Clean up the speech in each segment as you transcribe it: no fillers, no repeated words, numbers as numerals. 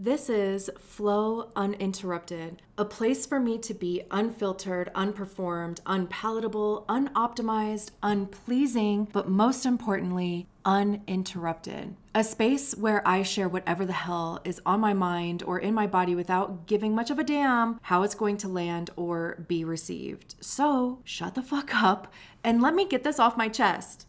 This is Flow Uninterrupted, a place for me to be unfiltered, unperformed, unpalatable, unoptimized, unpleasing, but most importantly, uninterrupted. A space where I share whatever the hell is on my mind or in my body without giving much of a damn how it's going to land or be received. So shut the fuck up and let me get this off my chest.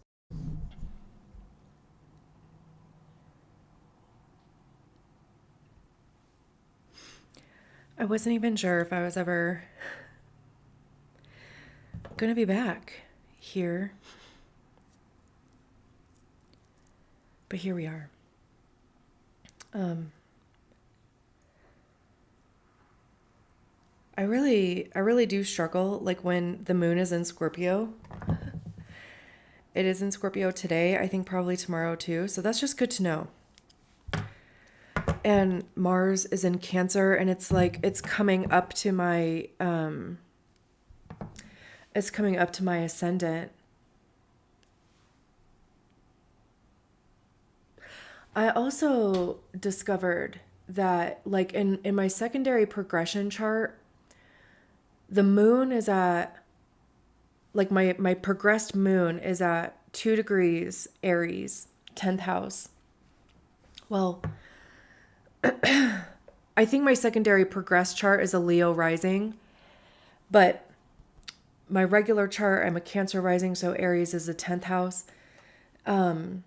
I wasn't even sure if I was ever going to be back here. But here we are. I really do struggle, like when the moon is in Scorpio. It is in Scorpio today, I think probably tomorrow too. So that's just good to know. And Mars is in Cancer, and it's like it's coming up to my ascendant. I also discovered that like in my secondary progression chart, the moon is at like my progressed moon is at 2 degrees Aries, 10th house. Well, I think my secondary progressed chart is a Leo rising, but my regular chart, I'm a Cancer rising, so Aries is the 10th house. And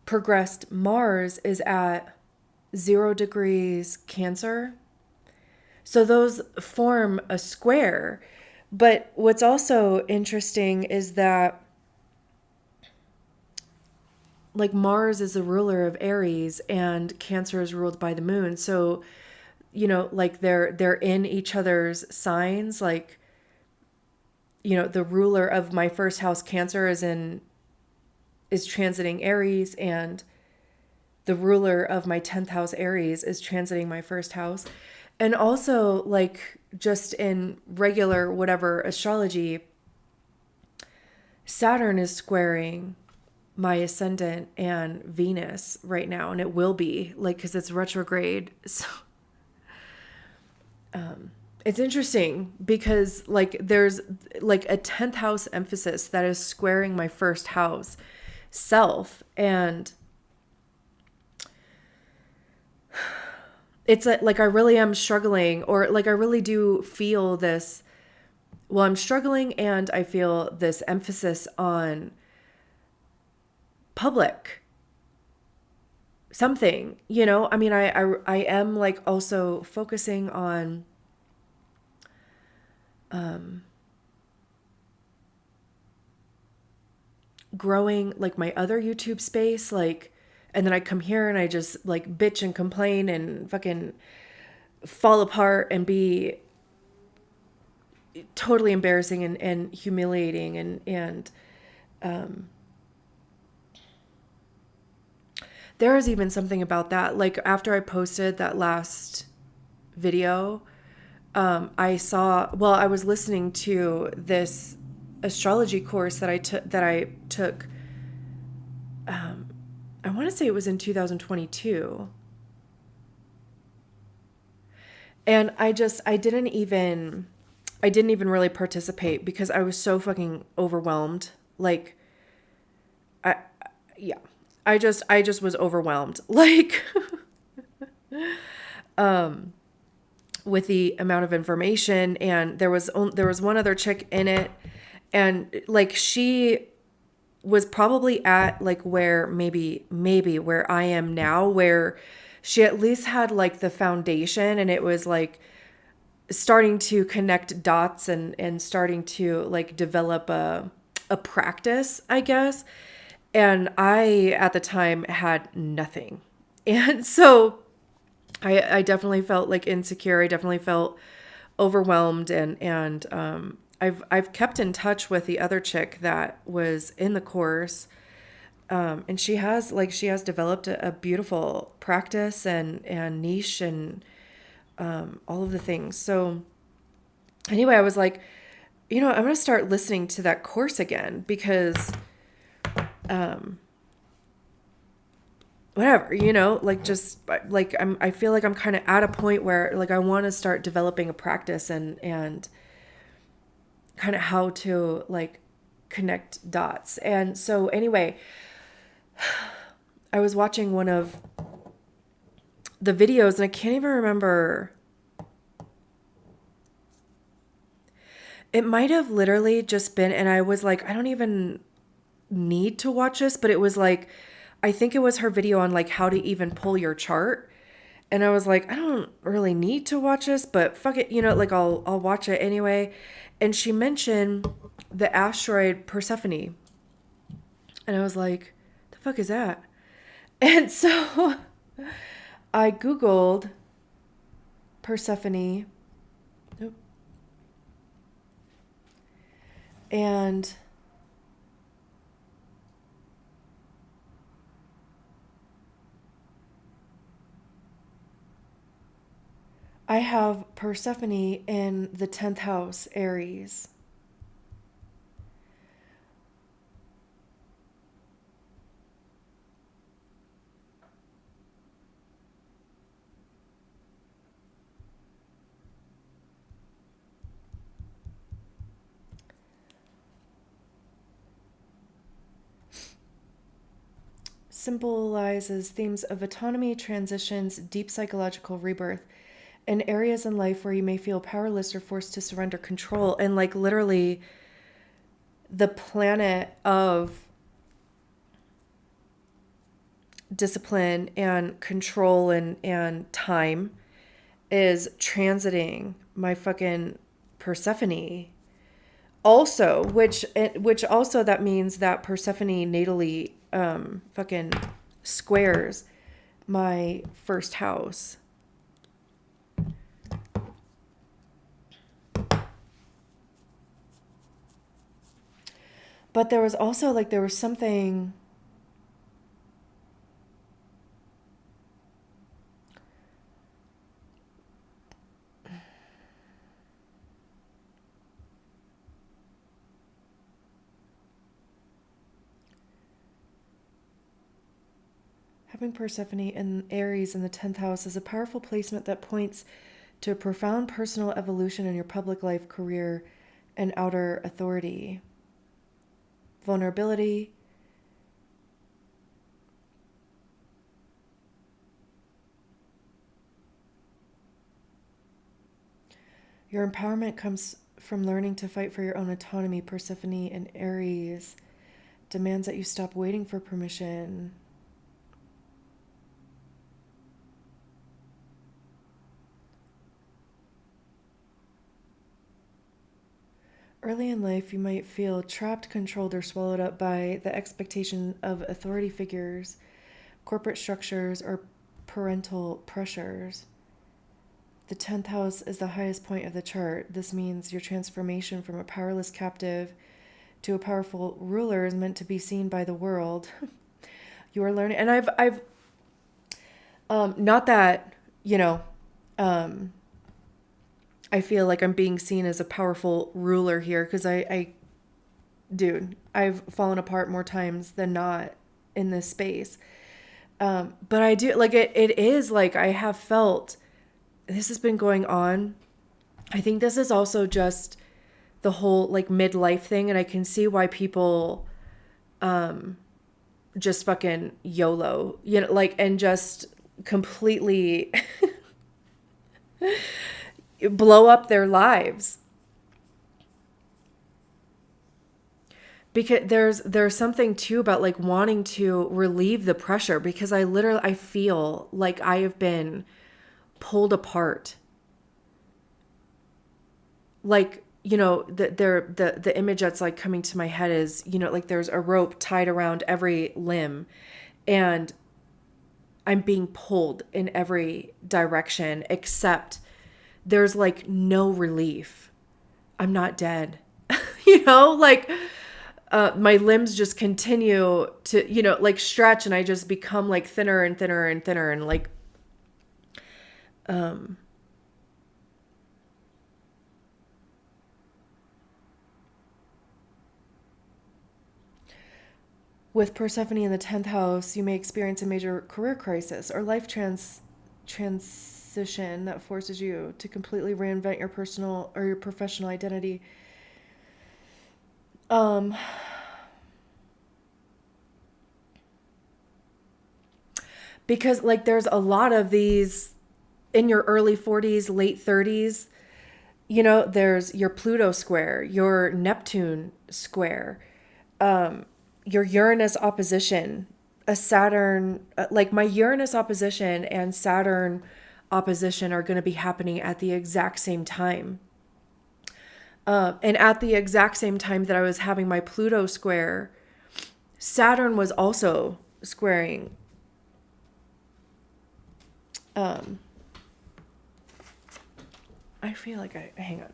progressed Mars is at 0 degrees Cancer. So those form a square. But what's also interesting is that like Mars is the ruler of Aries and Cancer is ruled by the moon. So, you know, like they're in each other's signs. Like, you know, the ruler of my first house, Cancer, is transiting Aries, and the ruler of my 10th house, Aries, is transiting my first house. And also, like, just in regular whatever astrology, Saturn is squaring my ascendant and Venus right now, and it will be, like, because it's retrograde. So it's interesting because, like, there's, like, a 10th house emphasis that is squaring my first house self, and it's like I really am struggling, or like I really do feel this. Well, I'm struggling, and I feel this emphasis on public something, you know. I mean, I am like also focusing on growing like my other YouTube space, like, and then I come here and I just like bitch and complain and fucking fall apart and be totally embarrassing and humiliating and there is even something about that. Like after I posted that last video, I was listening to this astrology course that I took. I want to say it was in 2022. And I didn't even really participate because I was so fucking overwhelmed. Like, I just was overwhelmed. Like, with the amount of information, and there was one other chick in it, and like she was probably at like where maybe where I am now, where she at least had like the foundation, and it was like starting to connect dots and starting to like develop a practice, I guess. And I at the time had nothing. And so I definitely felt like insecure. I definitely felt overwhelmed, and I've kept in touch with the other chick that was in the course, and she has developed a beautiful practice and niche and all of the things. So anyway, I was like, you know, I'm gonna start listening to that course again because whatever, like just like I feel like I'm kind of at a point where like I want to start developing a practice and kind of how to like connect dots. And so anyway, I was watching one of the videos and I can't even remember. It might have literally just been, and I was like, I don't even need to watch this, but it was like, I think it was her video on like how to even pull your chart. And I was like, I don't really need to watch this, but fuck it, like I'll watch it anyway. And she mentioned the asteroid Persephone. And I was like, the fuck is that? And so I Googled Persephone. Nope. And I have Persephone in the 10th house, Aries. Symbolizes themes of autonomy, transitions, deep psychological rebirth, and areas in life where you may feel powerless or forced to surrender control. And like literally, the planet of discipline and control and time is transiting my fucking Persephone. Also, which also that means that Persephone natally fucking squares my first house. But there was also like there was something having Persephone in Aries in the 10th house is a powerful placement that points to a profound personal evolution in your public life, career, and outer authority. Vulnerability. Your empowerment comes from learning to fight for your own autonomy. Persephone in Aries demands that you stop waiting for permission. Early in life, you might feel trapped, controlled, or swallowed up by the expectation of authority figures, corporate structures, or parental pressures. The 10th house is the highest point of the chart. This means your transformation from a powerless captive to a powerful ruler is meant to be seen by the world. You are learning, and I've, not that, I feel like I'm being seen as a powerful ruler here because dude, I've fallen apart more times than not in this space. But I do like it is like I have felt this has been going on. I think this is also just the whole like midlife thing. And I can see why people, just fucking YOLO, like, and just completely blow up their lives. Because there's something too about like wanting to relieve the pressure because I feel like I have been pulled apart. Like, the image that's like coming to my head is, like there's a rope tied around every limb and I'm being pulled in every direction except there's like no relief. I'm not dead. Like my limbs just continue to, like stretch and I just become like thinner and thinner and thinner and like, With Persephone in the 10th house, you may experience a major career crisis or life transition that forces you to completely reinvent your personal or your professional identity. Um, because like there's a lot of these in your early 40s, late 30s, you know, there's your Pluto square, your Neptune square, your Uranus opposition, a Saturn, like my Uranus opposition and Saturn opposition are going to be happening at the exact same time. And at the exact same time that I was having my Pluto square, Saturn was also squaring. I feel like hang on.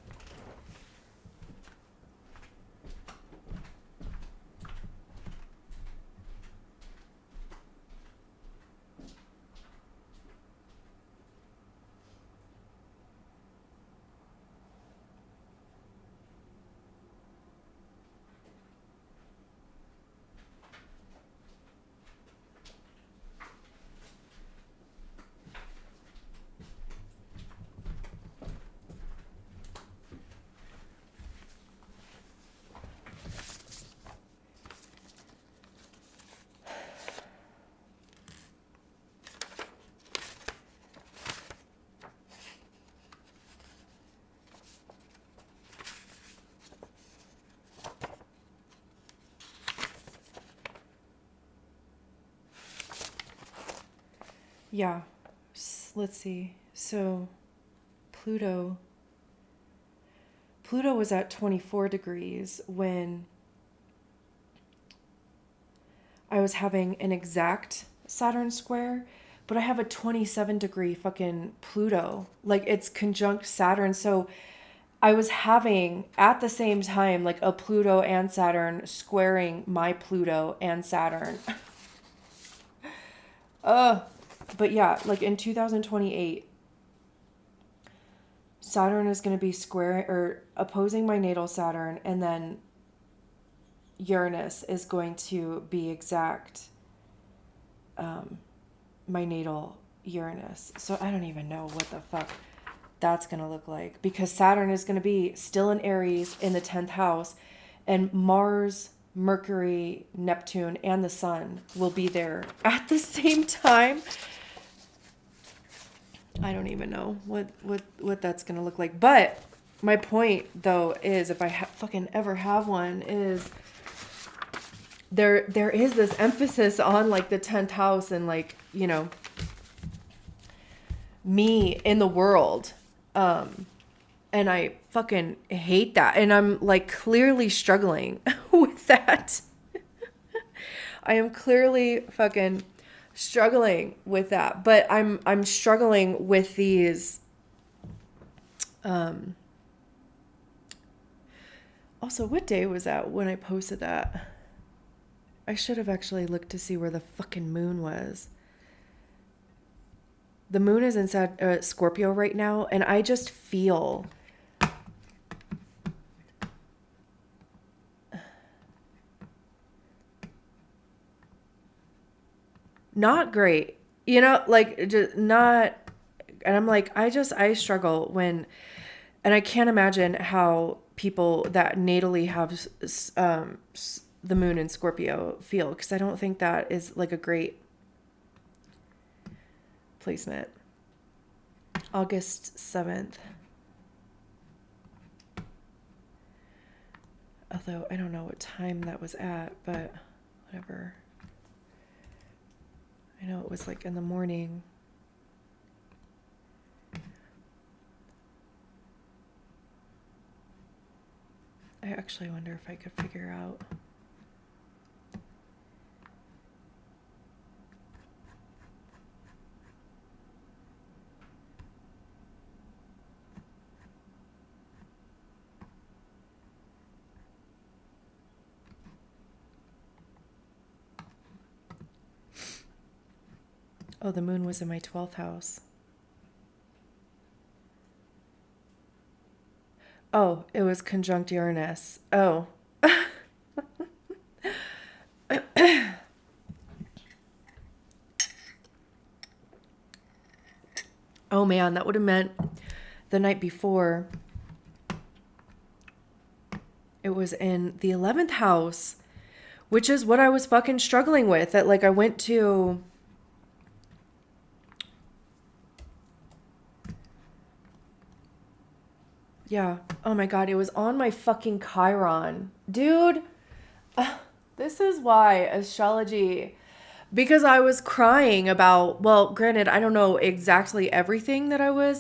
Yeah. Let's see. So Pluto was at 24 degrees when I was having an exact Saturn square, but I have a 27-degree fucking Pluto. Like it's conjunct Saturn. So I was having at the same time like a Pluto and Saturn squaring my Pluto and Saturn. But yeah, like in 2028, Saturn is going to be squaring or opposing my natal Saturn, and then Uranus is going to be exact my natal Uranus. So I don't even know what the fuck that's going to look like, because Saturn is going to be still in Aries in the 10th house, and Mars, Mercury, Neptune, and the Sun will be there at the same time. I don't even know what that's going to look like. But my point, though, is if I fucking ever have one, is there is this emphasis on, like, the 10th house and, like, you know, me in the world. And I fucking hate that. And I'm, like, clearly struggling with that. I am clearly fucking struggling with that, but I'm struggling with these also, what day was that when I posted that? I should have actually looked to see where the fucking moon was. The moon is in Scorpio right now, and I just feel not great. You know, like just not, and I'm like, I struggle when, and I can't imagine how people that natally have the moon in Scorpio feel, because I don't think that is like a great placement. August 7th. Although I don't know what time that was at, but whatever. I know it was like in the morning. I actually wonder if I could figure out. Oh, the moon was in my 12th house. Oh, it was conjunct Uranus. Oh. Oh man, that would have meant the night before it was in the 11th house, which is what I was fucking struggling with. That like I went to yeah. Oh my God, it was on my fucking Chiron. Dude, this is why astrology, because I was crying about, well, granted, I don't know exactly everything that I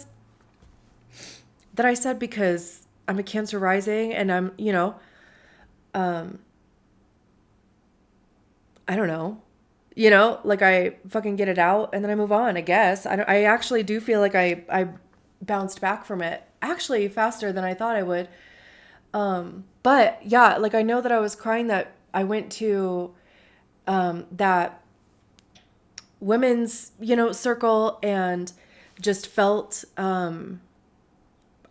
said because I'm a Cancer rising and I'm, I don't know, like I fucking get it out and then I move on, I guess. I actually do feel like I bounced back from it actually faster than I thought I would. But yeah, like I know that I was crying that I went to that women's, circle and just felt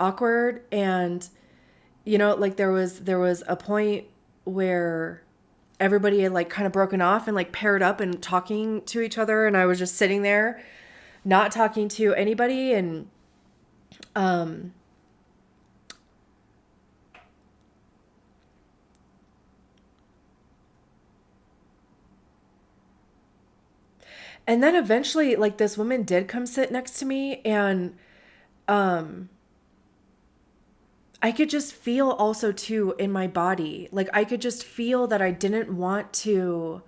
awkward and like there was a point where everybody had like kind of broken off and like paired up and talking to each other and I was just sitting there not talking to anybody and and then eventually like this woman did come sit next to me and I could just feel also too in my body. Like I could just feel that I didn't want to.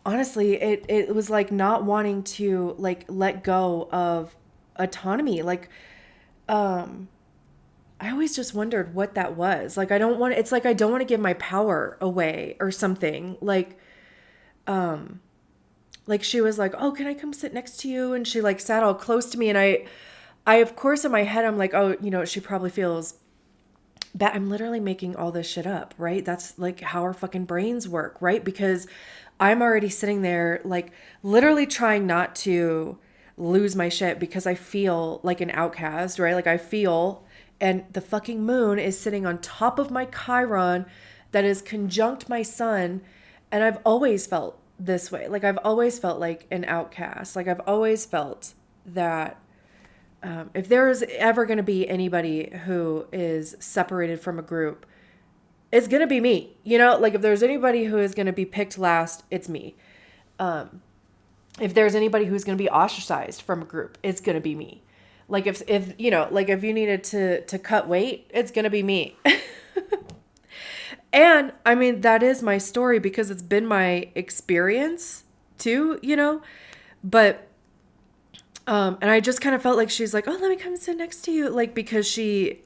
Honestly, it was like not wanting to like let go of autonomy. Like I always just wondered what that was. Like I don't want it's like I don't want to give my power away or something. Like she was like, "Oh, can I come sit next to you?" And she like sat all close to me and I of course in my head I'm like, "Oh, she probably feels bad." I'm literally making all this shit up, right? That's like how our fucking brains work, right? Because I'm already sitting there like literally trying not to lose my shit because I feel like an outcast, right? Like I feel and the fucking moon is sitting on top of my Chiron that is conjunct my sun and I've always felt this way. Like I've always felt like an outcast. Like I've always felt that if there is ever going to be anybody who is separated from a group, it's going to be me. Like if there's anybody who is going to be picked last, it's me. If there's anybody who's going to be ostracized from a group, it's going to be me. Like if like if you needed to cut weight, it's going to be me. And I mean, that is my story because it's been my experience too, but and I just kind of felt like she's like, "Oh, let me come sit next to you." Like, because she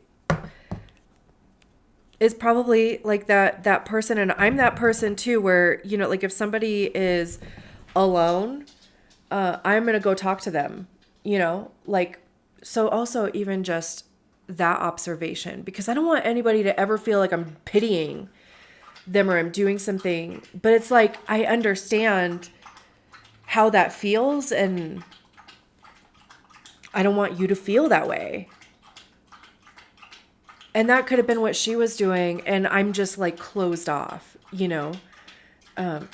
is probably like that person. And I'm that person too, where, like if somebody is alone, I'm going to go talk to them, like, so also even just that observation, because I don't want anybody to ever feel like I'm pitying them or I'm doing something, but it's like, I understand how that feels and I don't want you to feel that way. And that could have been what she was doing. And I'm just like closed off,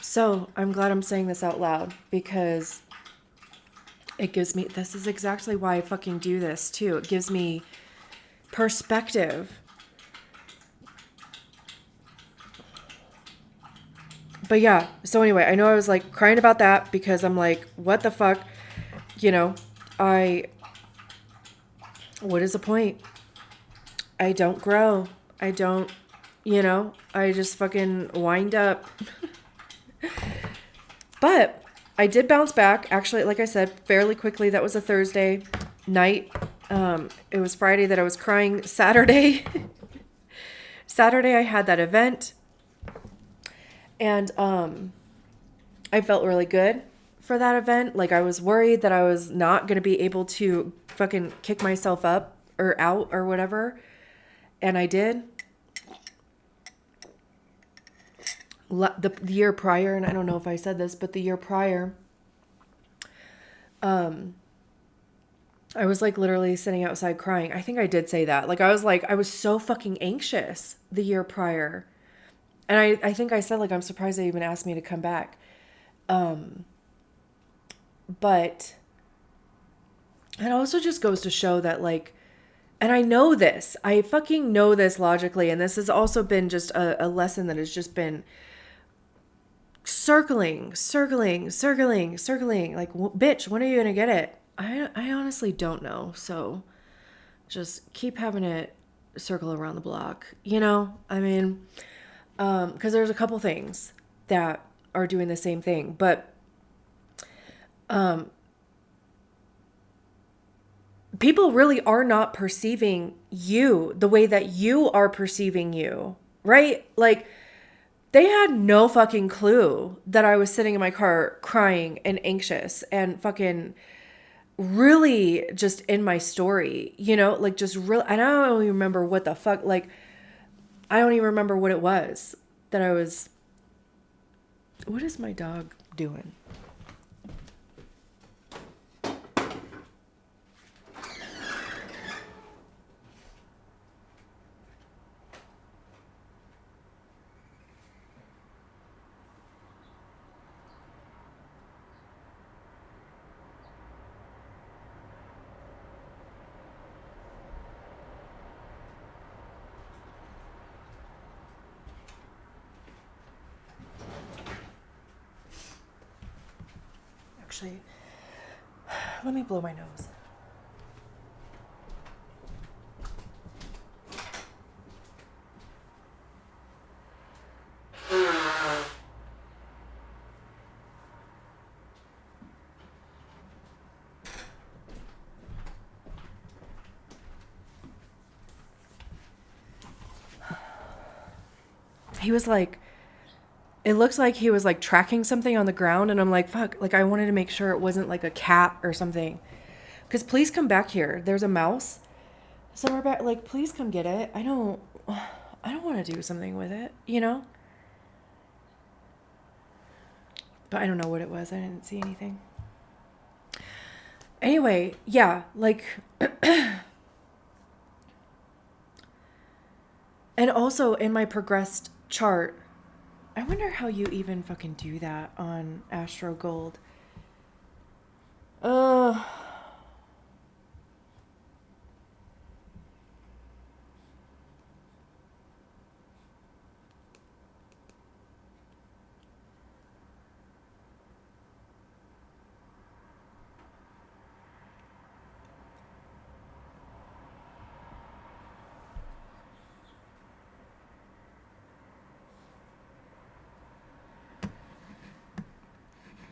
So I'm glad I'm saying this out loud because it gives me, this is exactly why I fucking do this too. It gives me perspective. But yeah, so anyway, I know I was like crying about that because I'm like, what the fuck? What is the point? I don't grow. I don't, I just fucking wind up. But I did bounce back, actually, like I said, fairly quickly. That was a Thursday night. It was Friday that I was crying. Saturday I had that event. And I felt really good for that event. Like I was worried that I was not going to be able to fucking kick myself up or out or whatever. And I did. The year prior, and I don't know if I said this, but the year prior, I was like literally sitting outside crying. I think I did say that. Like I was so fucking anxious the year prior. And I think I said like, I'm surprised they even asked me to come back. But it also just goes to show that, like, and I know this, I fucking know this logically. And this has also been just a lesson that has just been circling. Like, bitch, when are you going to get it? I honestly don't know. So just keep having it circle around the block, you know? I mean, because there's a couple things that are doing the same thing, but people really are not perceiving you the way that you are perceiving you, right? Like, they had no fucking clue that I was sitting in my car crying and anxious and fucking really just in my story, you know, like just real. And I don't even remember what the fuck, like, I don't even remember what it was that I was. What is my dog doing? Actually, let me blow my nose. He was like, it looks like he was like tracking something on the ground, and I'm like, fuck, like I wanted to make sure it wasn't like a cat or something. Because please come back here. There's a mouse somewhere back. Like, please come get it. I don't want to do something with it, you know? But I don't know what it was. I didn't see anything. Anyway, yeah, like, and also in my progressed chart, I wonder how you even fucking do that on Astro Gold. Uh,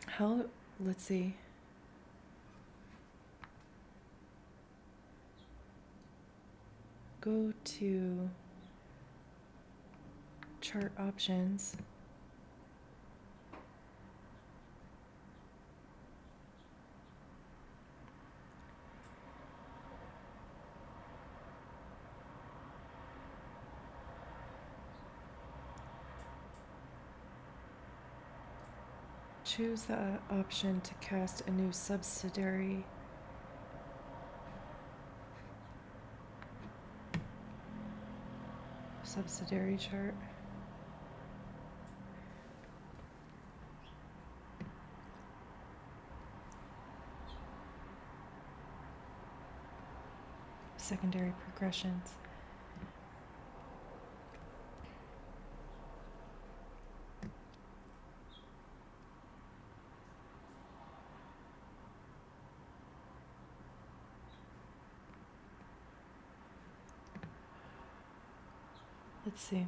how, let's see. Go to chart options. Choose the option to cast a new subsidiary. Subsidiary chart. Secondary progressions. Let's see.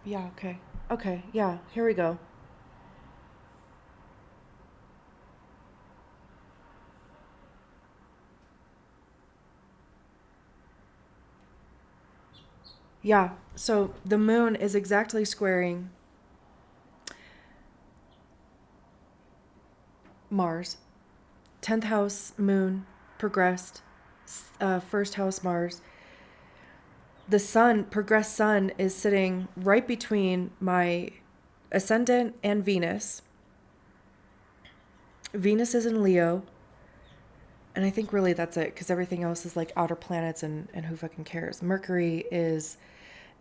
Yeah, okay. Okay, yeah, here we go. Yeah, so the moon is exactly squaring Mars. 10th house moon progressed. First house Mars. The sun, progressed sun, is sitting right between my ascendant and Venus. Venus is in Leo. And I think really that's it, because everything else is like outer planets and who fucking cares. Mercury is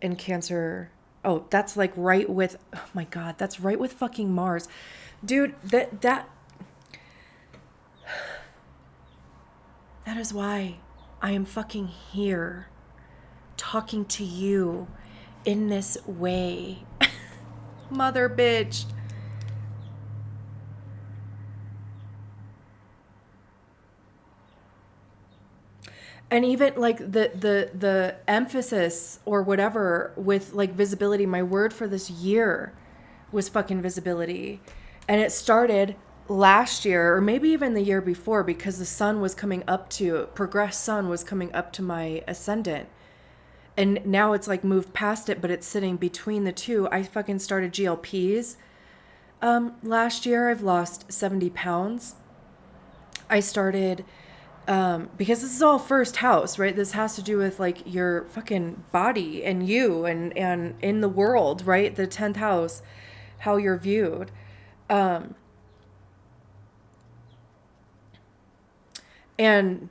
in Cancer Oh, that's like right with, oh my God, that's right with fucking Mars. Dude, that is why I am fucking here talking to you in this way. Mother bitch. And even like the emphasis or whatever with like visibility, my word for this year was fucking visibility. And it started last year or maybe even the year before, because the sun was coming up to, progressed sun was coming up to my ascendant. And now it's like moved past it, but it's sitting between the two. I fucking started GLPs last year. I've lost 70 pounds. I started because this is all first house, right? This has to do with like your fucking body and you and in the world, right? The 10th house, how you're viewed. And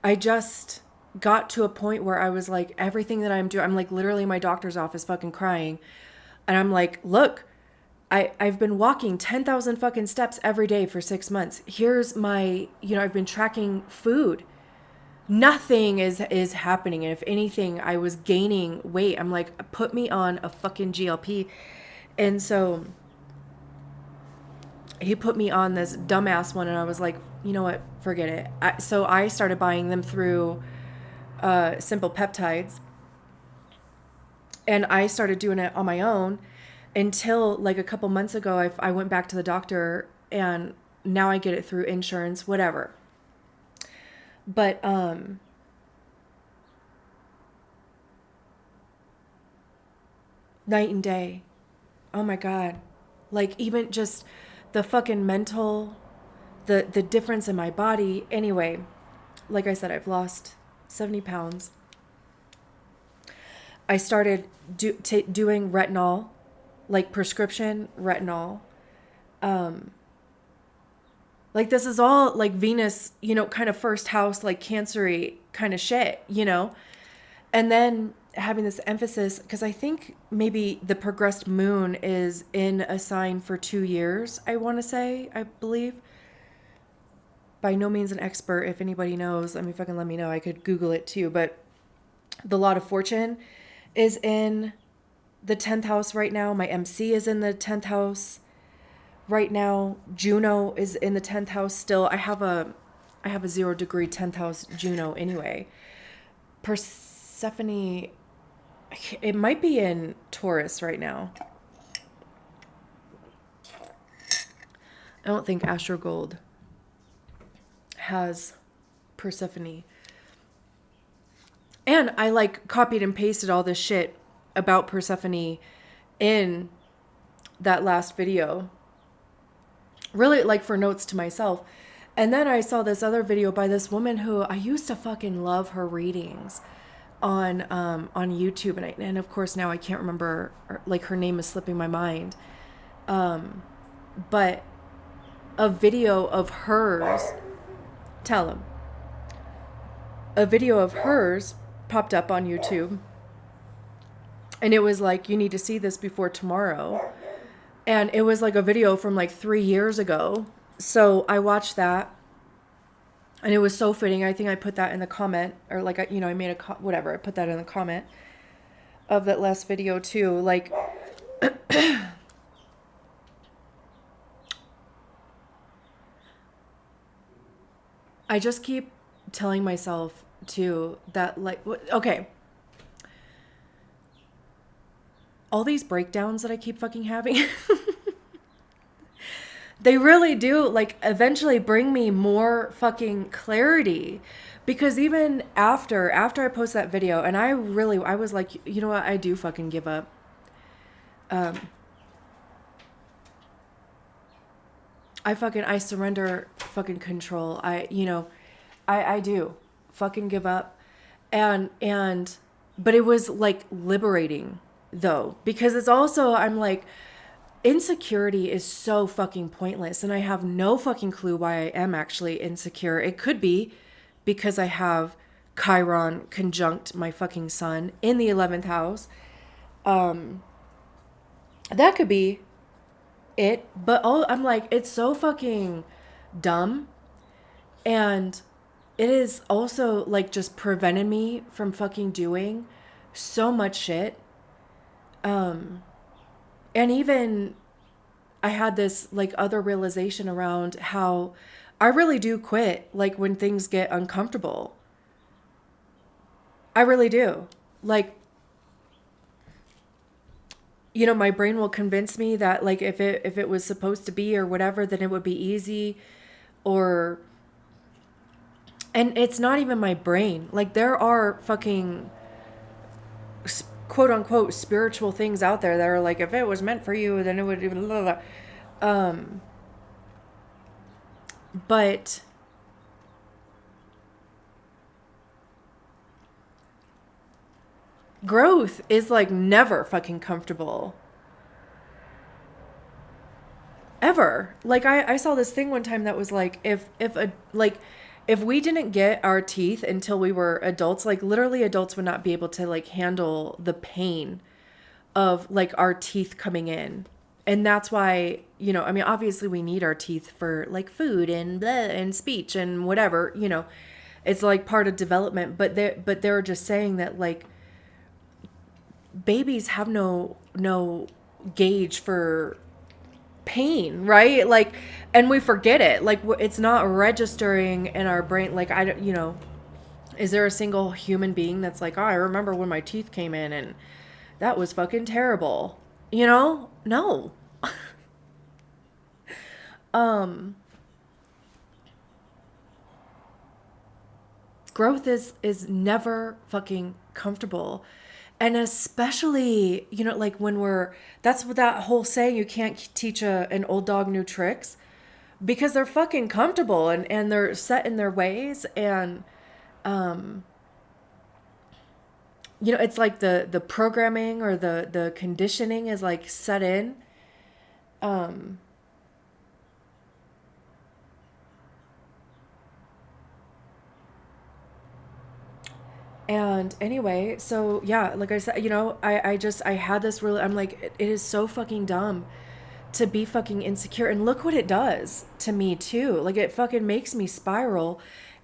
I just got to a point where I was like, everything that I'm doing, I'm like literally in my doctor's office fucking crying. And I'm like, look, I've been walking 10,000 fucking steps every day for 6 months. Here's my, I've been tracking food. Nothing is happening. And if anything, I was gaining weight. I'm like, put me on a fucking GLP. And so he put me on this dumbass one, and I was like, you know what? Forget it. So I started buying them through Simple Peptides. And I started doing it on my own until like a couple months ago, I went back to the doctor, and now I get it through insurance, whatever. But night and day. Oh my God. Like even just the fucking mental, the difference in my body. Anyway, like I said, I've lost 70 pounds. I started doing retinol, like prescription retinol. Like this is all like Venus, kind of first house, like Cancer-y kind of shit, And then having this emphasis, because I think maybe the progressed moon is in a sign for 2 years, I want to say, I believe. By no means an expert. If anybody knows, let me know. I could Google it too. But the Lot of Fortune is in the 10th house right now. My MC is in the 10th house right now. Juno is in the 10th house still. I have a 0-degree 10th house Juno anyway. Persephone, it might be in Taurus right now. I don't think Astro Gold has Persephone. And I like copied and pasted all this shit about Persephone in that last video. Really like for notes to myself. And then I saw this other video by this woman who I used to fucking love her readings on YouTube. And of course now I can't remember, like her name is slipping my mind. But a video of hers, a video of hers popped up on YouTube. And it was like, you need to see this before tomorrow. And it was like a video from like 3 years ago. So I watched that. And it was so fitting. I think I put that in the comment. Or like, I made whatever. I put that in the comment of that last video too. Like, I just keep telling myself too that like, okay. All these breakdowns that I keep fucking having, they really do like eventually bring me more fucking clarity. Because even after I post that video, and I was like, you know what, I do fucking give up. I surrender fucking control. I do fucking give up. But it was like liberating though, because it's also, I'm like, insecurity is so fucking pointless. And I have no fucking clue why I am actually insecure. It could be because I have Chiron conjunct my fucking sun in the 11th house. That could be it. But I'm like, it's so fucking dumb. And it is also like just prevented me from fucking doing so much shit. And even I had this like other realization around how I really do quit like when things get uncomfortable. I really do. Like, my brain will convince me that like if it was supposed to be or whatever, then it would be easy, or and it's not even my brain. Like there are fucking quote unquote spiritual things out there that are like, if it was meant for you, then it would blah, blah, blah. But growth is like never fucking comfortable. Ever. Like I saw this thing one time that was like, if we didn't get our teeth until we were adults, like literally adults would not be able to like handle the pain of like our teeth coming in. And that's why, I mean, obviously we need our teeth for like food and blah, and speech and whatever, it's like part of development, but they're just saying that like babies have no gauge for pain, right? Like, and we forget it. Like it's not registering in our brain. Like I don't, is there a single human being that's like, oh, I remember when my teeth came in and that was fucking terrible. No. Growth is never fucking comfortable. And especially, like when that's what that whole saying, you can't teach an old dog new tricks, because they're fucking comfortable and they're set in their ways. And, it's like the programming or the conditioning is like set in. And anyway, so yeah, like I said, I had this really, I'm like, it is so fucking dumb to be fucking insecure. And look what it does to me too. Like it fucking makes me spiral.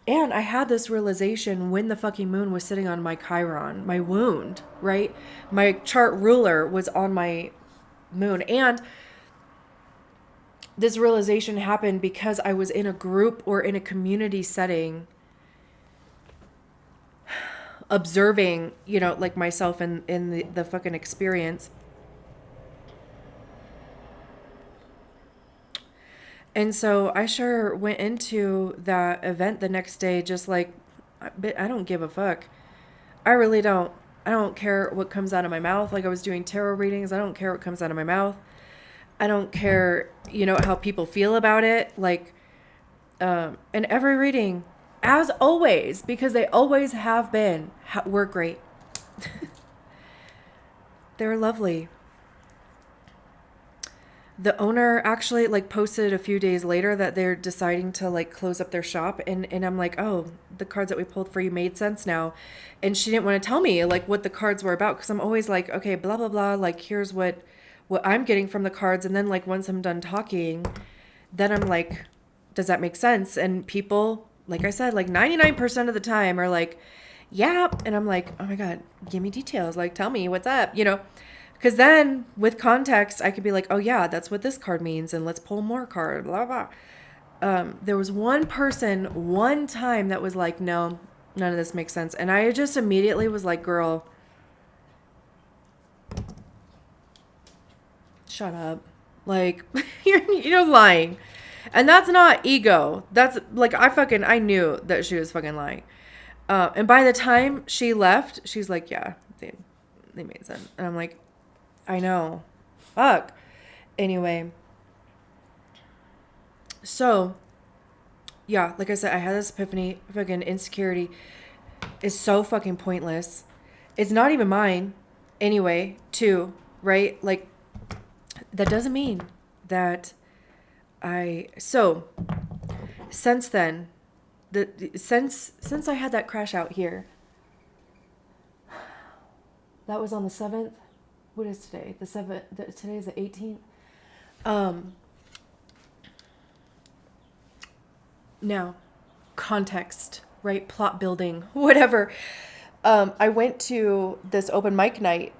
And I had this realization when the fucking moon was sitting on my Chiron, my wound, right? My chart ruler was on my moon. And this realization happened because I was in a group or in a community setting observing, like myself in the fucking experience. And so I sure went into that event the next day just like, I don't give a fuck. I really don't. I don't care what comes out of my mouth. Like I was doing tarot readings. I don't care what comes out of my mouth. I don't care, how people feel about it. Like, and every reading, as always, because they always have been, were great. They're lovely. The owner actually like posted a few days later that they're deciding to like close up their shop, and I'm like, oh, the cards that we pulled for you made sense now. And she didn't want to tell me like what the cards were about, because I'm always like, okay, blah blah blah, like here's what I'm getting from the cards. And then like once I'm done talking, then I'm like, does that make sense? And people, like I said, like 99% of the time are like, yeah. And I'm like, oh my God, give me details. Like, tell me what's up, Because then with context, I could be like, oh yeah, that's what this card means. And let's pull more card, blah, blah. There was one person one time that was like, no, none of this makes sense. And I just immediately was like, girl, shut up. Like, you're lying. And that's not ego. That's like, I knew that she was fucking lying. And by the time she left, she's like, yeah, they made sense. And I'm like, I know. Fuck. Anyway. So, yeah, like I said, I had this epiphany. Fucking insecurity is so fucking pointless. It's not even mine anyway, too, right? Like, that doesn't mean that so since then, since I had that crash out here, that was on the 7th. what is today? Today is the 18th. Um, Now, context, right? Plot building, whatever. I went to this open mic night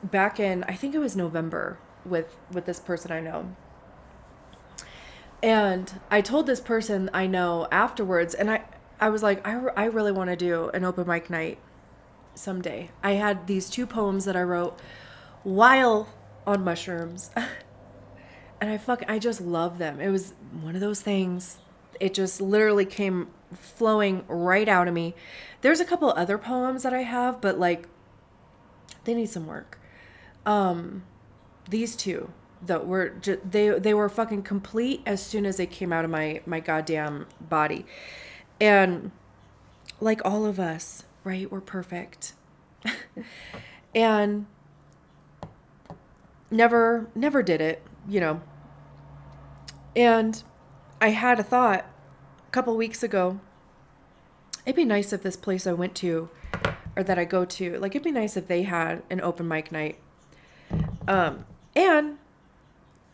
back in, I think it was November, with this person I know. And I told this person I know afterwards, and I was like, I really want to do an open mic night someday. I had these two poems that I wrote while on mushrooms. And I just love them. It was one of those things. It just literally came flowing right out of me. There's a couple other poems that I have, but like they need some work. These two that were they were fucking complete as soon as they came out of my goddamn body. And like all of us, right? We're perfect. And never did it, you know. And I had a thought a couple weeks ago. It'd be nice if this place I went to, or that I go to, like, it'd be nice if they had an open mic night. And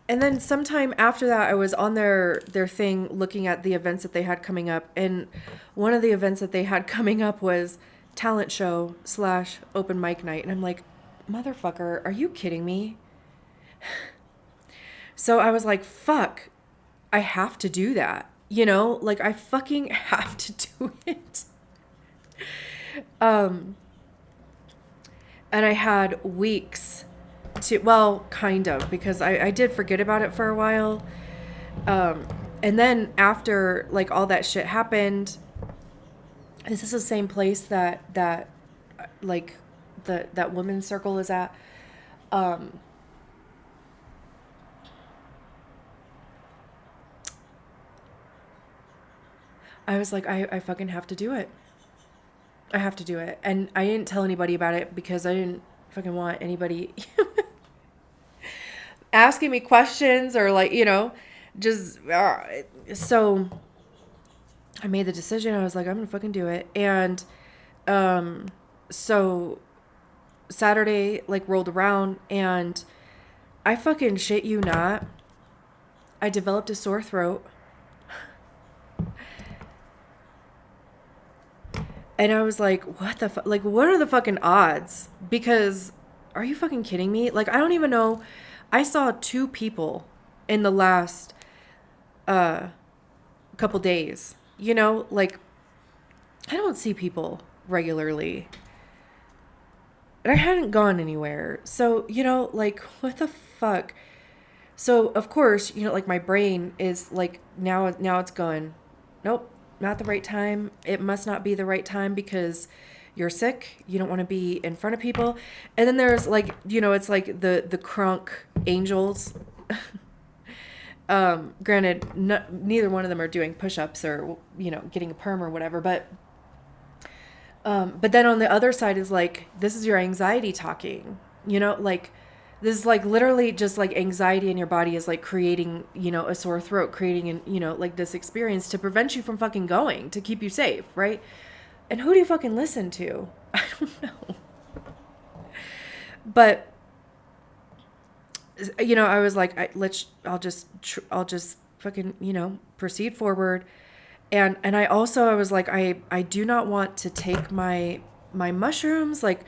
then sometime after that, I was on their thing looking at the events that they had coming up. And one of the events that they had coming up was talent show / open mic night. And I'm like, motherfucker, are you kidding me? So I was like, fuck, I have to do that. You know, like I fucking have to do it. And I had weeks to, well, kind of, because I did forget about it for a while. And then after like all that shit happened, this is the same place that like that women's circle is at. I was like, I fucking have to do it. I have to do it. And I didn't tell anybody about it because I didn't fucking want anybody asking me questions or like, you know, just, so I made the decision. I was like, I'm gonna fucking do it. And, so Saturday like rolled around and I fucking shit you not, I developed a sore throat. And I was like, what the fuck? Like, what are the fucking odds? Because are you fucking kidding me? Like, I don't even know. I saw 2 people in the last couple days. You know, like, I don't see people regularly. And I hadn't gone anywhere. So, you know, like, what the fuck? So, of course, you know, like, my brain is like, now it's going, nope. Not the right time. It must not be the right time because you're sick. You don't want to be in front of people. And then there's like, you know, it's like the crunk angels. Granted, neither one of them are doing push-ups or, you know, getting a perm or whatever. But then on the other side is like, this is your anxiety talking, you know, like, this is like literally just like anxiety in your body is like creating, you know, a sore throat, creating an, you know, like this experience to prevent you from fucking going, to keep you safe, right? And who do you fucking listen to? I don't know. But, you know, I was like, I'll just fucking, you know, proceed forward. And I was like, I do not want to take my mushrooms, like,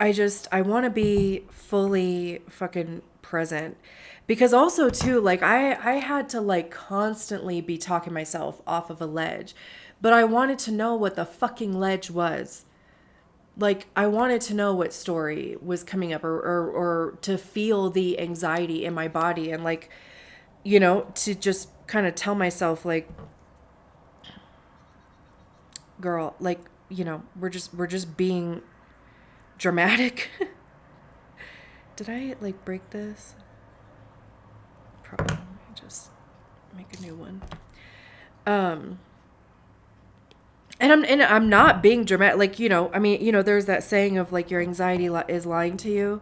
I want to be fully fucking present. Because also too, like I had to like constantly be talking myself off of a ledge, but I wanted to know what the fucking ledge was. Like I wanted to know what story was coming up or to feel the anxiety in my body and like, you know, to just kind of tell myself like, girl, like, you know, we're just being dramatic. Did I like break this? Probably. Let me just make a new one. And I'm not being dramatic. Like, you know, I mean, you know, there's that saying of like your anxiety is lying to you.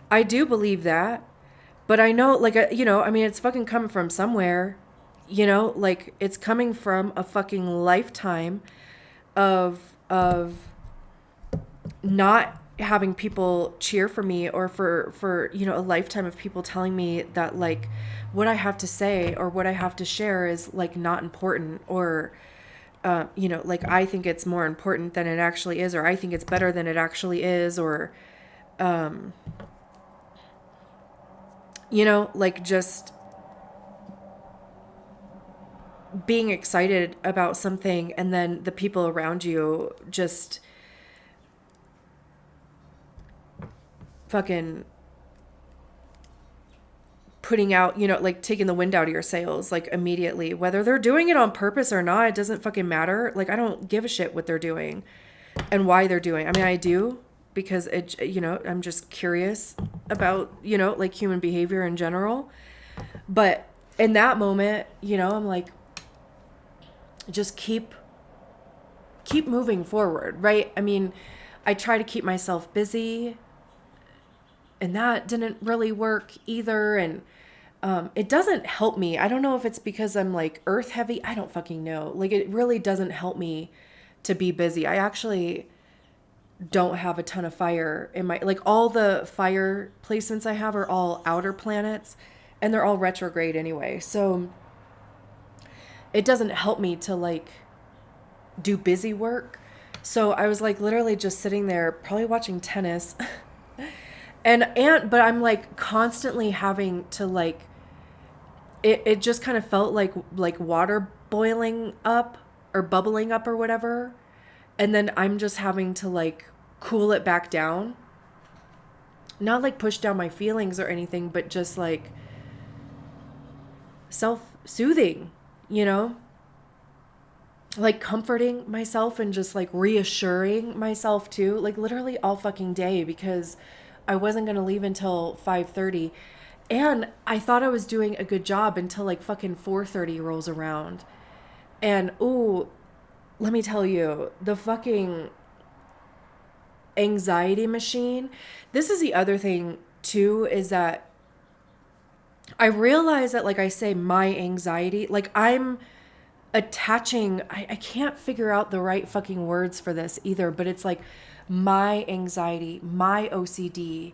I do believe that, but I know, like, you know, I mean, it's fucking coming from somewhere. You know, like it's coming from a fucking lifetime of not having people cheer for me, or for a lifetime of people telling me that like what I have to say or what I have to share is like not important, or like I think it's more important than it actually is, or I think it's better than it actually is, or like just being excited about something, and then the people around you just fucking putting out, like taking the wind out of your sails, like immediately, whether they're doing it on purpose or not, it doesn't fucking matter. Like, I don't give a shit what they're doing and why they're doing. I mean, I do, because I'm just curious about, like human behavior in general. But in that moment, I'm like, just keep moving forward, right? I mean, I try to keep myself busy, and that didn't really work either. And it doesn't help me. I don't know if it's because I'm like earth heavy. I don't fucking know. Like, it really doesn't help me to be busy. I actually don't have a ton of fire in my, like, all the fire placements I have are all outer planets, and they're all retrograde anyway. So it doesn't help me to like do busy work. So I was like literally just sitting there probably watching tennis but I'm like constantly having to like, it just kind of felt like water boiling up or bubbling up or whatever. And then I'm just having to like cool it back down. Not like push down my feelings or anything, but just like self-soothing, like comforting myself and just like reassuring myself too, like literally all fucking day, because I wasn't going to leave until 5:30. And I thought I was doing a good job until like fucking 4:30 rolls around. And ooh, let me tell you, the fucking anxiety machine. This is the other thing too, is that I realize that, like I say, my anxiety, like I'm attaching, I can't figure out the right fucking words for this either, but it's like my anxiety, my OCD,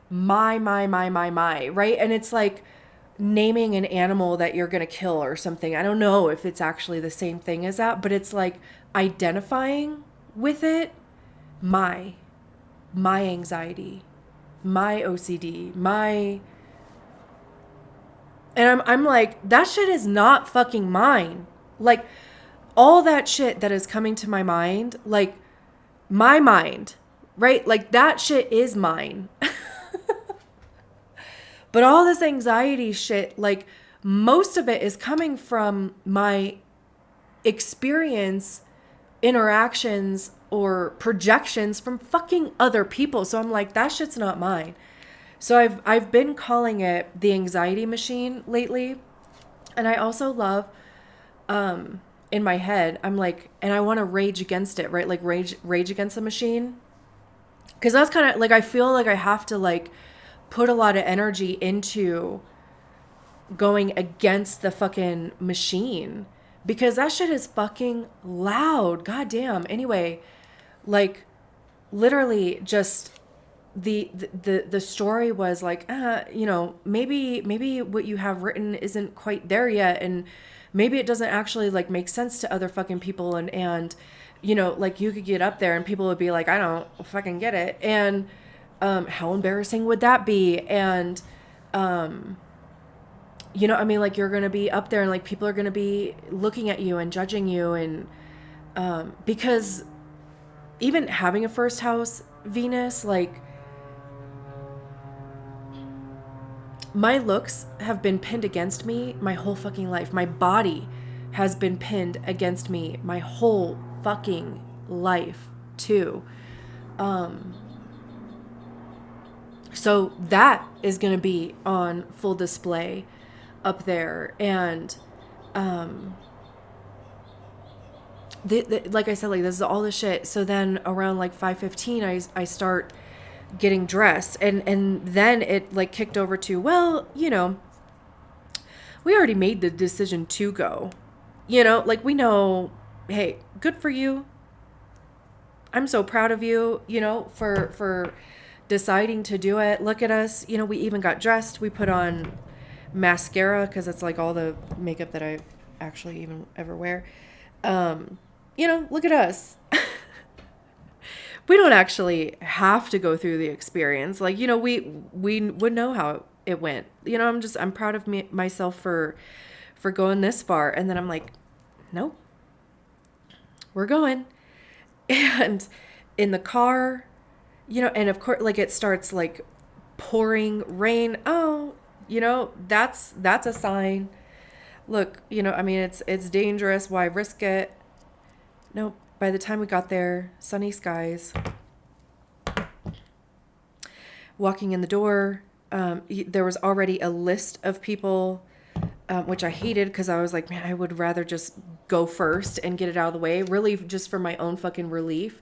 my, right? And it's like naming an animal that you're going to kill or something. I don't know if it's actually the same thing as that, but it's like identifying with it, my anxiety, my OCD, and I'm like, that shit is not fucking mine. Like, all that shit that is coming to my mind, like my mind, right? Like that shit is mine. But all this anxiety shit, like most of it is coming from my experience, interactions, or projections from fucking other people. So I'm like, that shit's not mine. So I've been calling it the anxiety machine lately. And I also love, in my head, I'm like, and I want to rage against it, right? Like rage against the machine. Cause that's kind of like, I feel like I have to like put a lot of energy into going against the fucking machine, because that shit is fucking loud. God damn. Anyway, like literally just the story was like, maybe what you have written isn't quite there yet. And maybe it doesn't actually like make sense to other fucking people. And, like you could get up there and people would be like, I don't fucking get it. And, how embarrassing would that be? And, I mean, like you're going to be up there and like people are going to be looking at you and judging you. And, because even having a first house Venus, like my looks have been pinned against me my whole fucking life. My body has been pinned against me my whole fucking life too. So that is going to be on full display up there. And, like I said, like this is all the shit. So then around like 5:15, I start getting dressed, and then it like kicked over to, well, we already made the decision to go, like we know, hey, good for you, I'm so proud of you, you know, for deciding to do it. Look at us. You know, we even got dressed. We put on mascara because it's like all the makeup that I actually even ever wear. You know, look at us. We don't actually have to go through the experience. Like, you know, we would know how it went. You know, I'm proud of myself for going this far. And then I'm like, nope, we're going. And in the car, you know, and of course, like it starts like pouring rain. Oh, you know, that's a sign. Look, you know, I mean, it's dangerous. Why risk it? No, by the time we got there, sunny skies. Walking in the door, there was already a list of people, which I hated because I was like, man, I would rather just go first and get it out of the way, really just for my own fucking relief.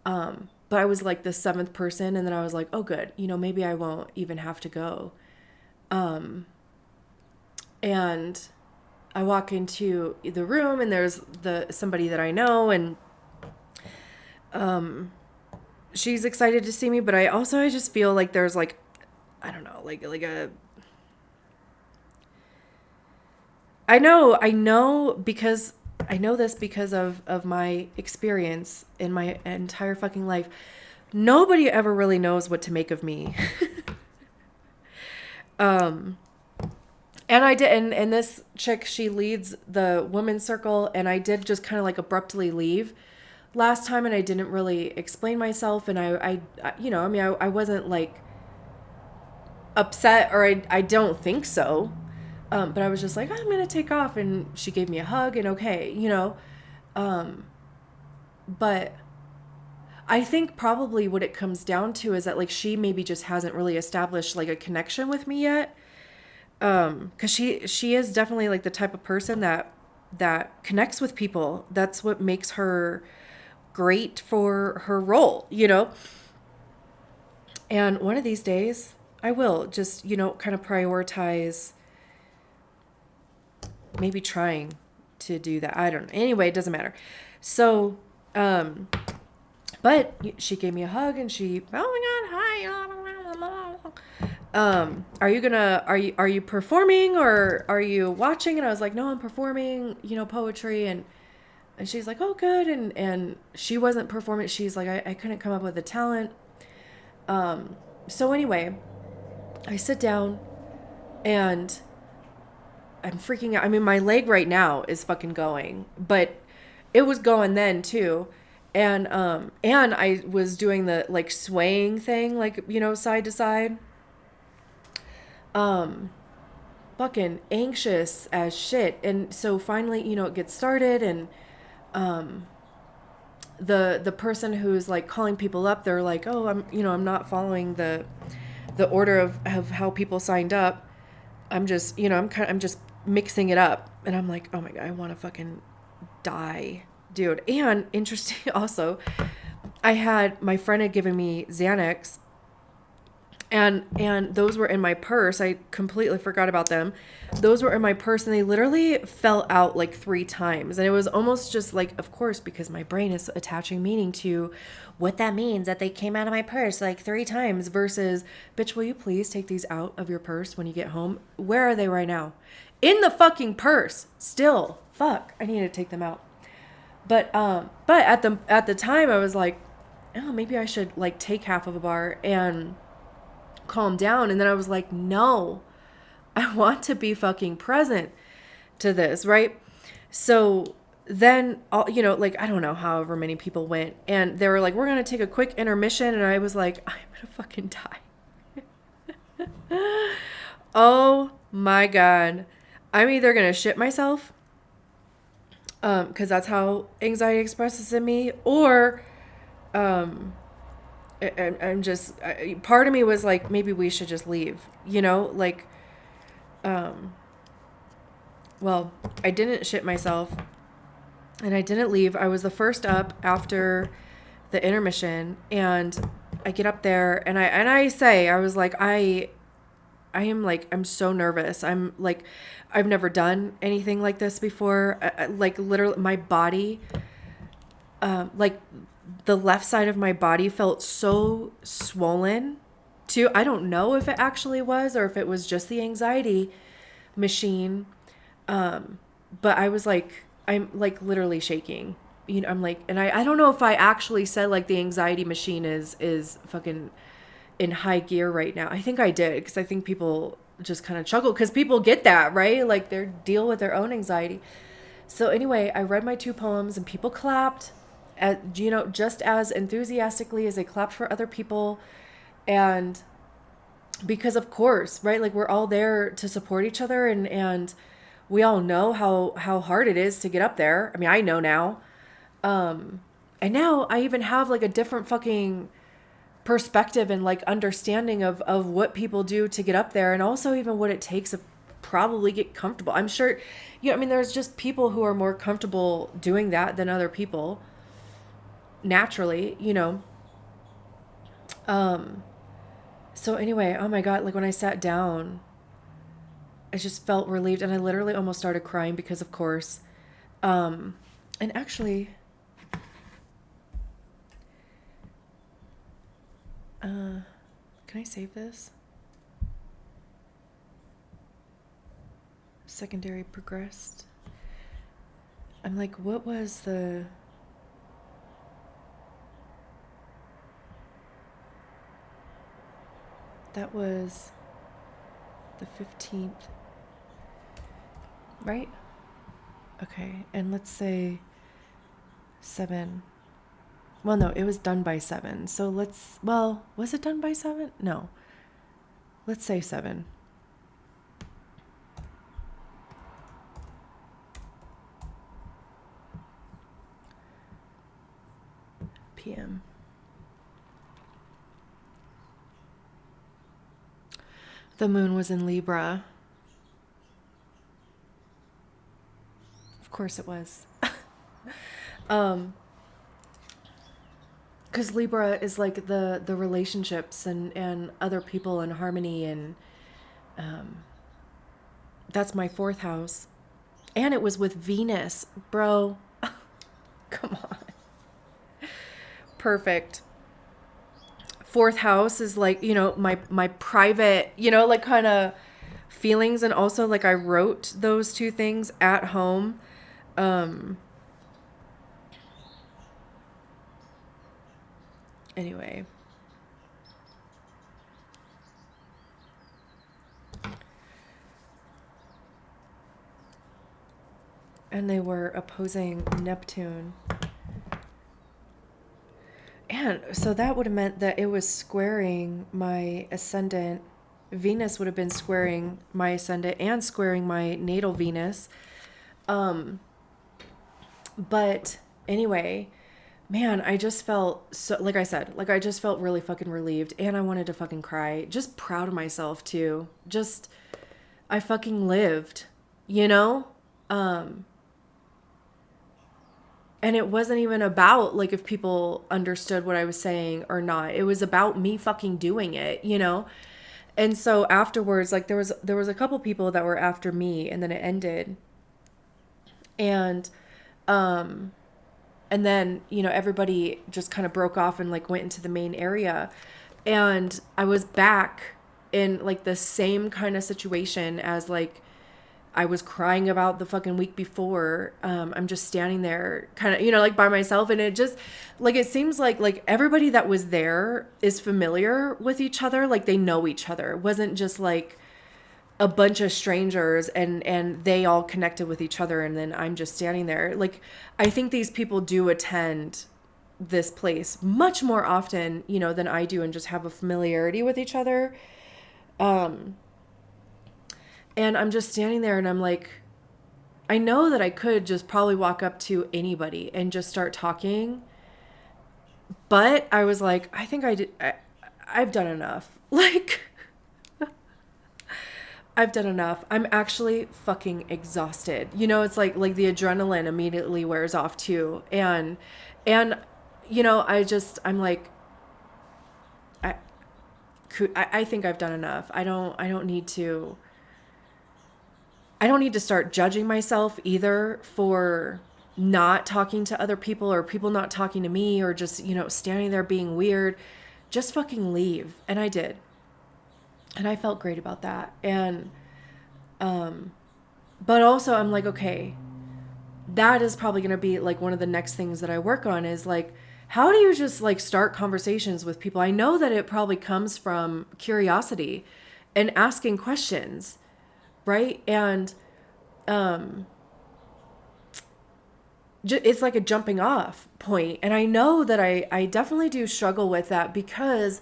But I was like the seventh person, and then I was like, oh, good, you know, maybe I won't even have to go. And I walk into the room, and there's somebody that I know, and she's excited to see me, but I just feel like there's like, I don't know, like a, I know because I know this because of my experience in my entire fucking life. Nobody ever really knows what to make of me. And I did, and this chick, she leads the women's circle, and I did just kind of like abruptly leave last time, and I didn't really explain myself, and I you know, I mean, I wasn't like upset, or I don't think so, but I was just like, oh, I'm gonna take off, and she gave me a hug, and okay, you know, but I think probably what it comes down to is that like she maybe just hasn't really established like a connection with me yet. Because she is definitely like the type of person that connects with people. That's what makes her great for her role, you know. And one of these days, I will just, you know, kind of prioritize maybe trying to do that. I don't know. Anyway, it doesn't matter. So, but she gave me a hug, and she, oh my God, hi. Are you performing, or are you watching? And I was like, no, I'm performing, you know, poetry. And she's like, oh, good. And she wasn't performing. She's like, I couldn't come up with the talent. So anyway, I sit down, and I'm freaking out. I mean, my leg right now is fucking going, but it was going then too. And I was doing the like swaying thing, like, you know, side to side. Fucking anxious as shit. And so finally, you know, it gets started, and the person who's like calling people up, they're like, oh, I'm not following the order of how people signed up. I'm just, you know, I'm just mixing it up. And I'm like, oh my God, I want to fucking die, dude. And interesting also, my friend had given me Xanax, and those were in my purse. I completely forgot about them. Those were in my purse, and they literally fell out like 3 times. And it was almost just like, of course, because my brain is attaching meaning to what that means, that they came out of my purse like 3 times, versus, bitch, will you please take these out of your purse when you get home? Where are they right now? In the fucking purse. Still. Fuck. I need to take them out. But at the time I was like, oh, maybe I should like take half of a bar and calm down. And then I was like, no, I want to be fucking present to this, right? So then, you know, like, I don't know, however many people went, and they were like, we're going to take a quick intermission. And I was like, I'm going to fucking die. Oh my God. I'm either going to shit myself, because that's how anxiety expresses in me, or I'm just, part of me was like, maybe we should just leave, you know, like, well, I didn't shit myself, and I didn't leave. I was the first up after the intermission, and I get up there, and I was like, I am like, I'm so nervous. I'm like, I've never done anything like this before. Like literally my body, like the left side of my body felt so swollen too. I don't know if it actually was or if it was just the anxiety machine. But I was like, I'm like literally shaking. You know, I'm like, and I don't know if I actually said like the anxiety machine is fucking in high gear right now. I think I did because I think people just kind of chuckle because people get that, right? Like they deal with their own anxiety. So anyway, I read my two poems and people clapped, you know, just as enthusiastically as they clapped for other people. And because of course, right? Like we're all there to support each other and we all know how hard it is to get up there. I mean, I know now. And now I even have like a different fucking perspective and like understanding of what people do to get up there and also even what it takes to probably get comfortable. I'm sure, you know, I mean, there's just people who are more comfortable doing that than other people naturally, you know. So anyway, oh my God, like when I sat down, I just felt relieved and I literally almost started crying because of course, and actually, can I save this? Secondary progressed. I'm like, what was the... That was the 15th, right? Okay, and let's say 7. Well, no, it was done by 7. So let's, well, was it done by 7? No. Let's say 7. PM. The moon was in Libra. Of course it was. Because Libra is like the relationships and other people in harmony and that's my 4th house. And it was with Venus, bro. Come on. Perfect. 4th house is like, you know, my private, you know, like kind of feelings. And also like I wrote those two things at home. Anyway. And they were opposing Neptune. And so that would have meant that it was squaring my ascendant. Venus would have been squaring my ascendant and squaring my natal Venus. But anyway, man, I just felt so, like I said, like I just felt really fucking relieved and I wanted to fucking cry. Just proud of myself too. Just, I fucking lived, you know? And it wasn't even about like if people understood what I was saying or not. It was about me fucking doing it, you know? And so afterwards, like there was a couple people that were after me and then it ended. And and then, you know, everybody just kind of broke off and like went into the main area. And I was back in like the same kind of situation as like I was crying about the fucking week before. I'm just standing there kind of, you know, like by myself. And it just like, it seems like everybody that was there is familiar with each other. Like they know each other. It wasn't just like a bunch of strangers and they all connected with each other. And then I'm just standing there. Like, I think these people do attend this place much more often, you know, than I do and just have a familiarity with each other. And I'm just standing there and I'm like, I know that I could just probably walk up to anybody and just start talking. But I was like, I think I've done enough. Like, I've done enough. I'm actually fucking exhausted. You know, it's like the adrenaline immediately wears off too. And, you know, I'm like, I think I've done enough. I don't need to start judging myself either for not talking to other people or people not talking to me or just, standing there being weird, just fucking leave. And I did. And I felt great about that. And, but also I'm like, okay, that is probably going to be like one of the next things that I work on is like, how do you just like start conversations with people? I know that it probably comes from curiosity and asking questions, right? And it's like a jumping off point. And I know that I definitely do struggle with that because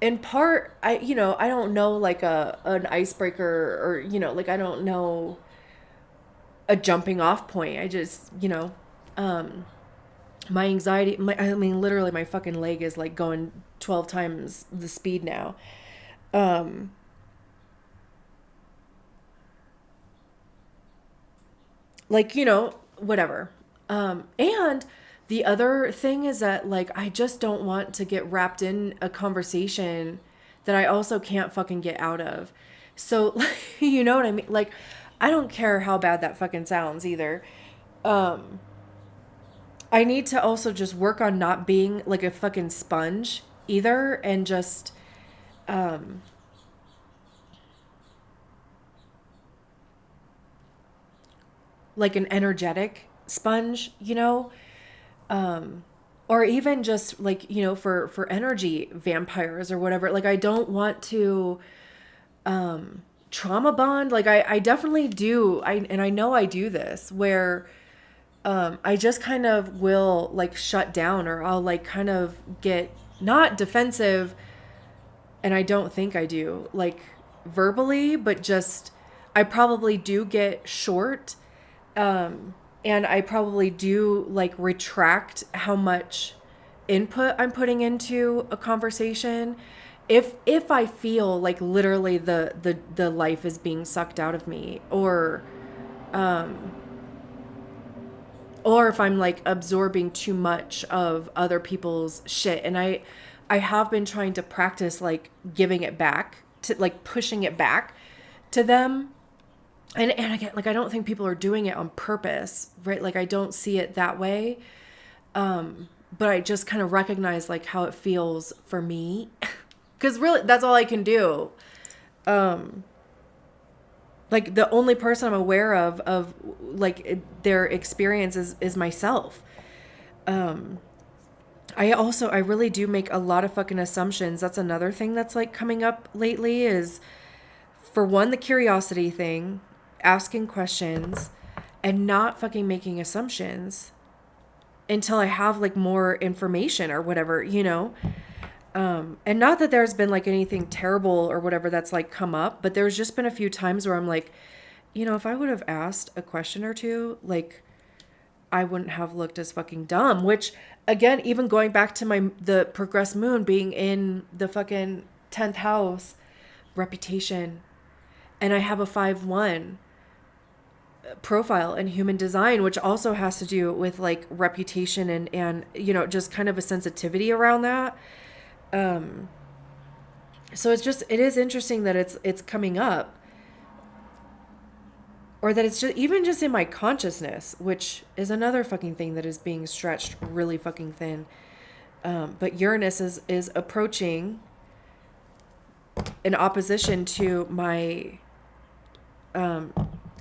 in part, I don't know like an icebreaker or, like I don't know a jumping off point. I just, my anxiety, I mean, literally my fucking leg is like going 12 times the speed now. Um, like, whatever. And the other thing is that like, I just don't want to get wrapped in a conversation that I also can't fucking get out of. So, you know what I mean? Like, I don't care how bad that fucking sounds either. Um, I need to also just work on not being like a fucking sponge either and just like an energetic sponge, or even just like, for energy vampires or whatever. Like I don't want to trauma bond. Like I definitely do. And I know I do this where I just kind of will like shut down or I'll like kind of get not defensive. And I don't think I do like verbally, but just I probably do get short. And I probably do like retract how much input I'm putting into a conversation. If I feel like literally the life is being sucked out of me or if I'm like absorbing too much of other people's shit. And I have been trying to practice like giving it back to like pushing it back to them. And again, like I don't think people are doing it on purpose, right? Like I don't see it that way. But I just kind of recognize like how it feels for me. Cause really that's all I can do. Like the only person I'm aware of like their experience is myself. I really do make a lot of fucking assumptions. That's another thing that's like coming up lately is for one, the curiosity thing, asking questions and not fucking making assumptions until I have like more information or whatever, and not that there's been like anything terrible or whatever that's like come up, but there's just been a few times where I'm like, if I would have asked a question or two, like I wouldn't have looked as fucking dumb, which again, even going back to the progressed moon being in the fucking 10th house, reputation, and I have a 5-1 profile in human design, which also has to do with like reputation and just kind of a sensitivity around that. So it is interesting that it's coming up, or that it's just even just in my consciousness, which is another fucking thing that is being stretched really fucking thin. But Uranus is approaching in opposition to my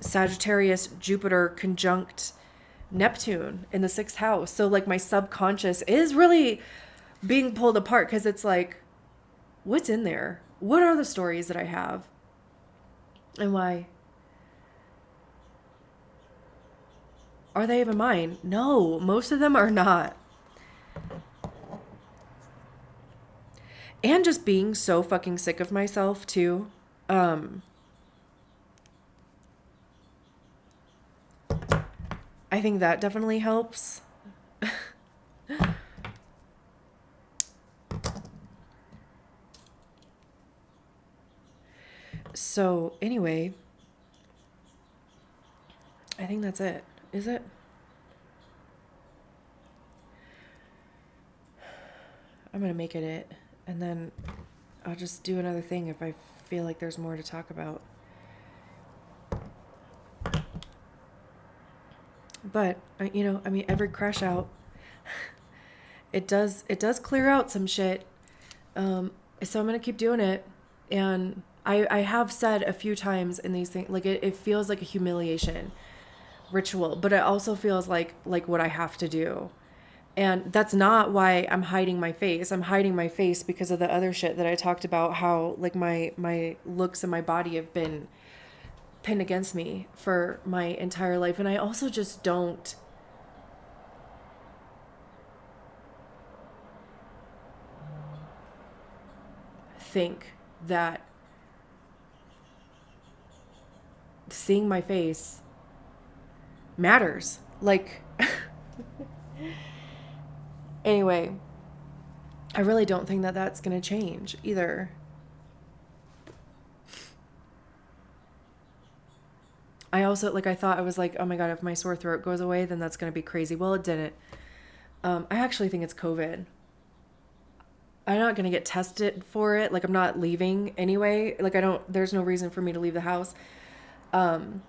Sagittarius Jupiter conjunct Neptune in the 6th house. So like my subconscious is really being pulled apart because it's like, what's in there? What are the stories that I have? And why? Are they even mine? No, most of them are not. And just being so fucking sick of myself too. I think that definitely helps. So anyway, I think that's it. Is it? I'm going to make it. And then I'll just do another thing if I feel like there's more to talk about. But I mean, every crash out, it does clear out some shit. So I'm gonna keep doing it, and I have said a few times in these things, like it feels like a humiliation ritual, but it also feels like what I have to do. And that's not why I'm hiding my face. I'm hiding my face because of the other shit that I talked about, how like my looks and my body have been pinned against me for my entire life. And I also just don't think that seeing my face matters. Like, anyway, I really don't think that that's going to change either. I also, like, I thought, I was like, oh my God, if my sore throat goes away, then that's going to be crazy. Well, it didn't. I actually think it's COVID. I'm not going to get tested for it. Like, I'm not leaving anyway. Like, there's no reason for me to leave the house. But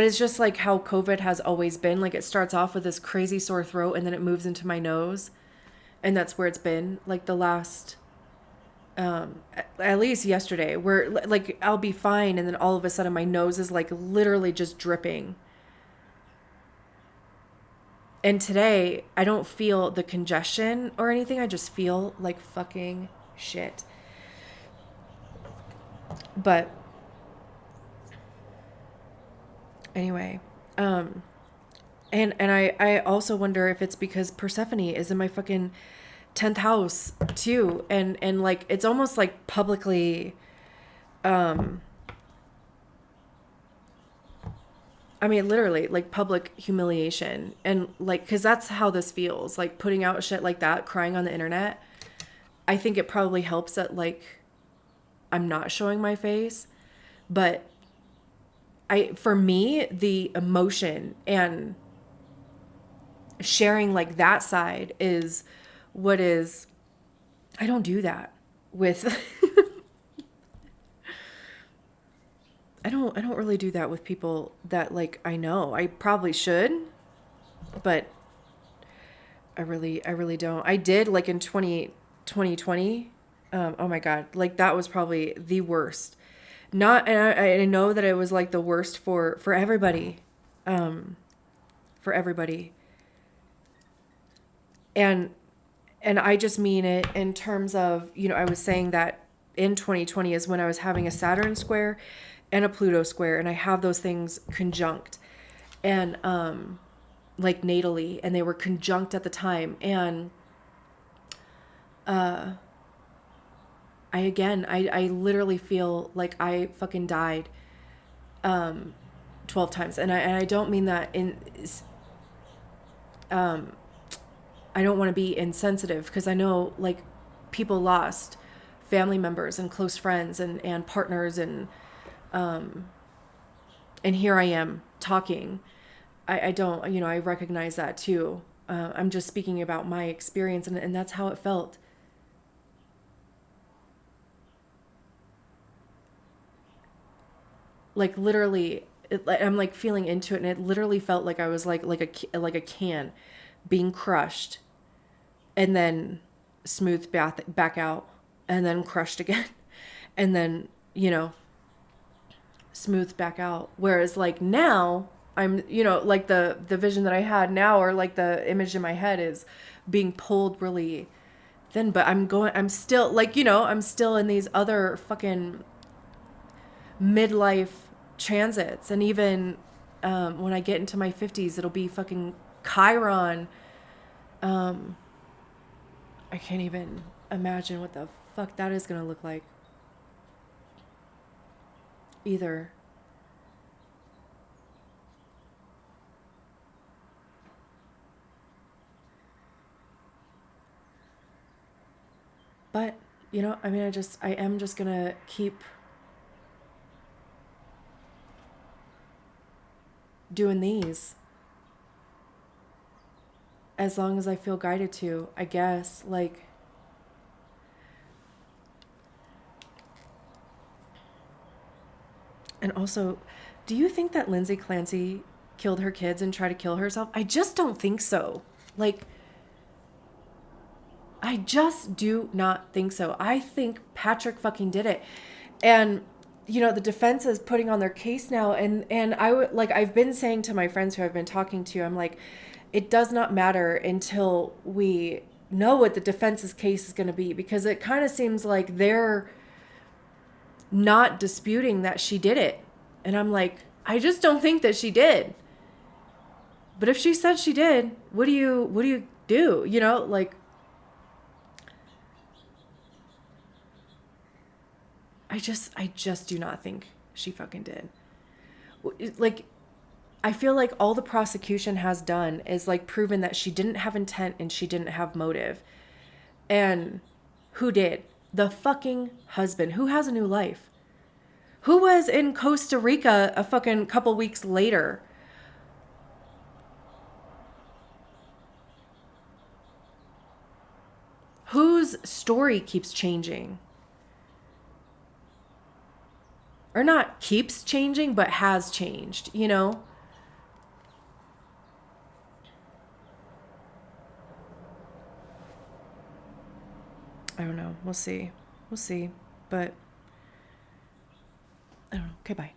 it's just like how COVID has always been. Like, it starts off with this crazy sore throat and then it moves into my nose. And that's where it's been like the last, at least yesterday, where like I'll be fine. And then all of a sudden my nose is like literally just dripping. And today I don't feel the congestion or anything. I just feel like fucking shit. But anyway, and I also wonder if it's because Persephone is in my fucking 10th house too, and like it's almost like publicly, I mean literally like public humiliation, and like because that's how this feels, like putting out shit like that, crying on the internet. I think it probably helps that like I'm not showing my face, but for me the emotion and sharing like that side is what is, I don't do that with I don't really do that with people that like I know. I probably should, but I really don't. I did like in 2020. Oh my God, like that was probably the worst. Not, and I know that it was like the worst for everybody, for everybody. And I just mean it in terms of, I was saying that in 2020 is when I was having a Saturn square and a Pluto square, and I have those things conjunct, and like natally, and they were conjunct at the time. And I literally feel like I fucking died 12 times. And I don't mean that in, I don't want to be insensitive, because I know like people lost family members and close friends and partners, and here I am talking. I don't, I recognize that too. I'm just speaking about my experience, and that's how it felt. Like literally, I'm like feeling into it, and it literally felt like I was like a can being crushed, and then smoothed back out, and then crushed again, and then smoothed back out. Whereas like now I'm, like the vision that I had now, or like the image in my head, is being pulled really thin. But I'm still like, I'm still in these other fucking midlife transits. And even when I get into my 50s, it'll be fucking Chiron. I can't even imagine what the fuck that is gonna look like either. But, I mean, I am just gonna keep doing these as long as I feel guided to, I guess. Like, And also, do you think that Lindsay Clancy killed her kids and tried to kill herself? I just don't think so. Like, I just do not think so. I think Patrick fucking did it. And the defense is putting on their case now, and I would like, I've been saying to my friends who I've been talking to, I'm like, it does not matter until we know what the defense's case is going to be, because it kind of seems like they're not disputing that she did it. And I'm like, I just don't think that she did. But if she said she did, what do you do? Like, I just do not think she fucking did. Like, I feel like all the prosecution has done is like proven that she didn't have intent and she didn't have motive. And who did? The fucking husband, who has a new life, who was in Costa Rica a fucking couple weeks later. Whose story keeps changing? Or not keeps changing, but has changed, I don't know. We'll see. We'll see. But I don't know. Okay, bye.